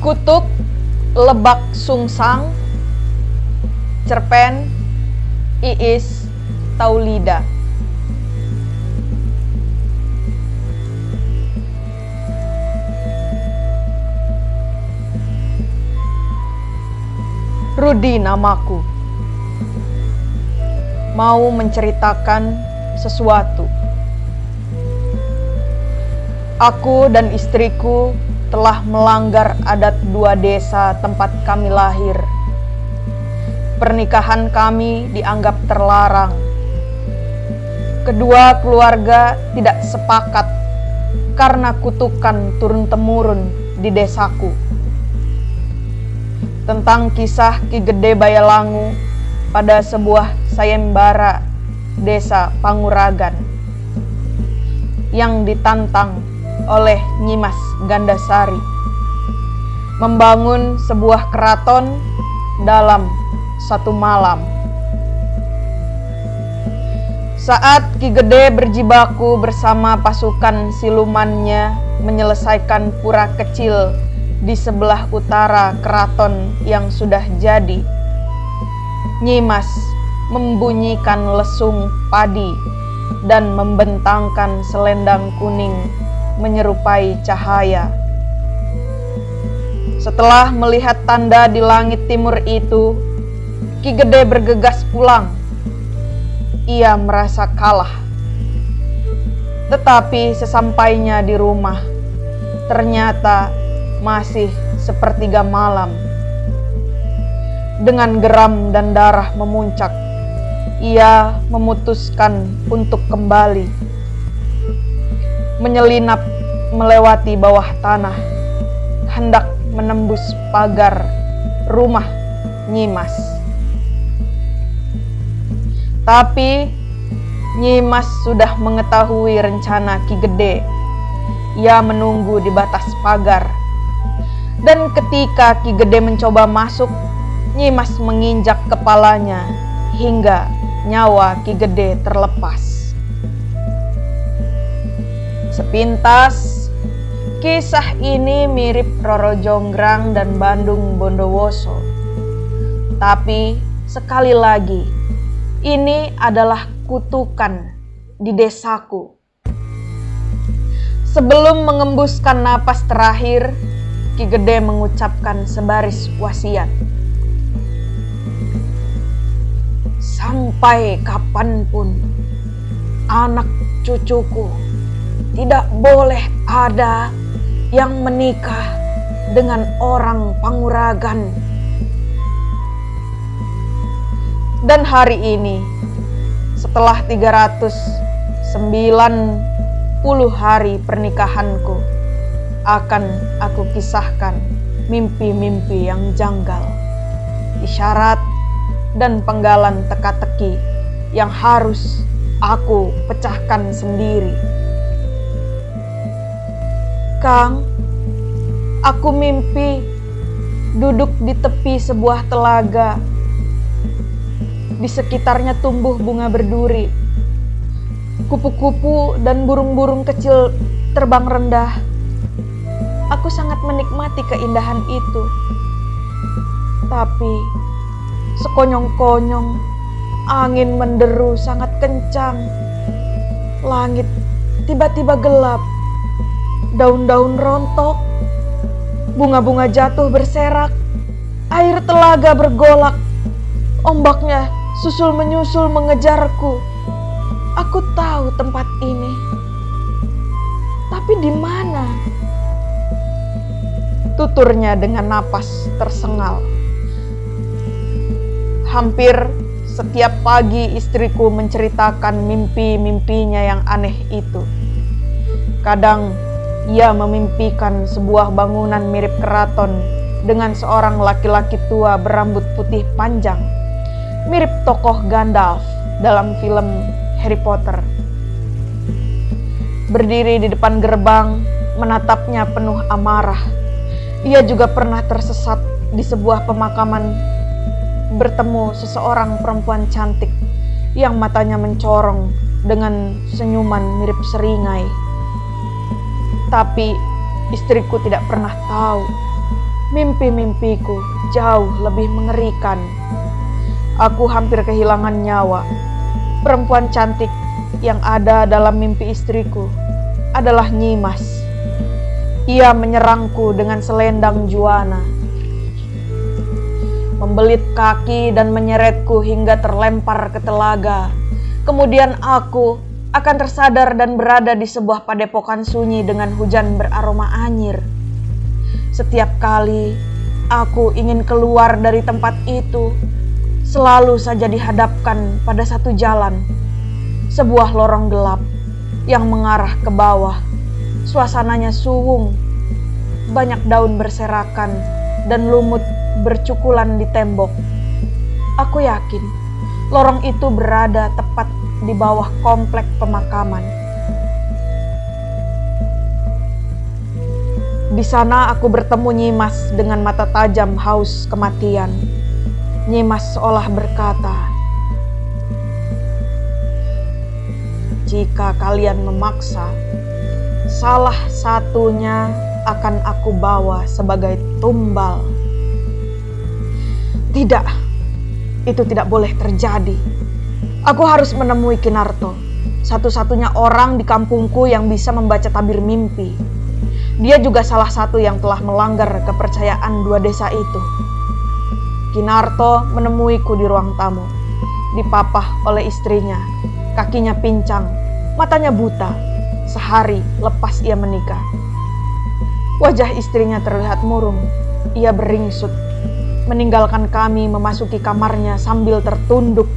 Kutuk Lebak Sungsang, cerpen Iis Taulida. Rudi namaku. Mau menceritakan sesuatu. Aku dan istriku telah melanggar adat dua desa tempat kami lahir. Pernikahan kami dianggap terlarang. Kedua keluarga tidak sepakat karena kutukan turun-temurun di desaku. Tentang kisah Ki Gede Bayalangu pada sebuah sayembara desa Panguragan yang ditantang oleh Nyimas Gandasari membangun sebuah keraton dalam satu malam. Saat Ki Gede berjibaku bersama pasukan silumannya menyelesaikan pura kecil di sebelah utara keraton yang sudah jadi, Nyimas membunyikan lesung padi dan membentangkan selendang kuning menyerupai cahaya. Setelah melihat tanda di langit timur itu, Ki Gede bergegas pulang. Ia merasa kalah. Tetapi sesampainya di rumah, ternyata masih sepertiga malam. Dengan geram dan darah memuncak, ia memutuskan untuk kembali menyelinap melewati bawah tanah, hendak menembus pagar rumah Nyimas. Tapi Nyimas sudah mengetahui rencana Ki Gede. Ia menunggu di batas pagar. Dan ketika Ki Gede mencoba masuk, Nyimas menginjak kepalanya hingga nyawa Ki Gede terlepas. Sepintas, kisah ini mirip Roro Jonggrang dan Bandung Bondowoso. Tapi sekali lagi, ini adalah kutukan di desaku. Sebelum mengembuskan napas terakhir, Ki Gede mengucapkan sebaris wasiat. Sampai kapanpun anak cucuku tidak boleh ada yang menikah dengan orang Panguragan. Dan hari ini, setelah 390 hari pernikahanku, akan aku kisahkan mimpi-mimpi yang janggal, isyarat dan penggalan teka-teki yang harus aku pecahkan sendiri. Kang, aku mimpi duduk di tepi sebuah telaga. Di sekitarnya tumbuh bunga berduri. Kupu-kupu dan burung-burung kecil terbang rendah. Aku sangat menikmati keindahan itu. Tapi sekonyong-konyong angin menderu sangat kencang. Langit tiba-tiba gelap. Daun-daun rontok, bunga-bunga jatuh berserak, air telaga bergolak, ombaknya susul menyusul mengejarku. Aku tahu tempat ini, tapi di mana? Tuturnya dengan napas tersengal. Hampir setiap pagi istriku menceritakan mimpi-mimpinya yang aneh itu. Kadang ia memimpikan sebuah bangunan mirip keraton dengan seorang laki-laki tua berambut putih panjang, mirip tokoh Gandalf dalam film Harry Potter. Berdiri di depan gerbang, menatapnya penuh amarah. Ia juga pernah tersesat di sebuah pemakaman, bertemu seseorang perempuan cantik yang matanya mencorong dengan senyuman mirip seringai. Tapi istriku tidak pernah tahu Mimpi-mimpiku jauh lebih mengerikan. Aku hampir kehilangan nyawa. Perempuan cantik yang ada dalam mimpi istriku adalah Nyimas. Ia menyerangku dengan selendang juana, membelit kaki dan menyeretku hingga terlempar ke telaga. Kemudian aku akan tersadar dan berada di sebuah padepokan sunyi dengan hujan beraroma anyir. Setiap kali aku ingin keluar dari tempat itu, selalu saja dihadapkan pada satu jalan, sebuah lorong gelap yang mengarah ke bawah. Suasananya suwung, banyak daun berserakan dan lumut bercukulan di tembok. Aku yakin lorong itu berada tepat di bawah komplek pemakaman. Di sana aku bertemu Nyimas dengan mata tajam haus kematian. Nyimas seolah berkata, "Jika kalian memaksa, salah satunya akan aku bawa sebagai tumbal." Tidak, itu tidak boleh terjadi. Aku harus menemui Kinarto, satu-satunya orang di kampungku yang bisa membaca tabir mimpi. Dia juga salah satu yang telah melanggar kepercayaan dua desa itu. Kinarto menemuiku di ruang tamu, dipapah oleh istrinya. Kakinya pincang, matanya buta, sehari lepas ia menikah. Wajah istrinya terlihat murung. Ia beringsut, meninggalkan kami memasuki kamarnya sambil tertunduk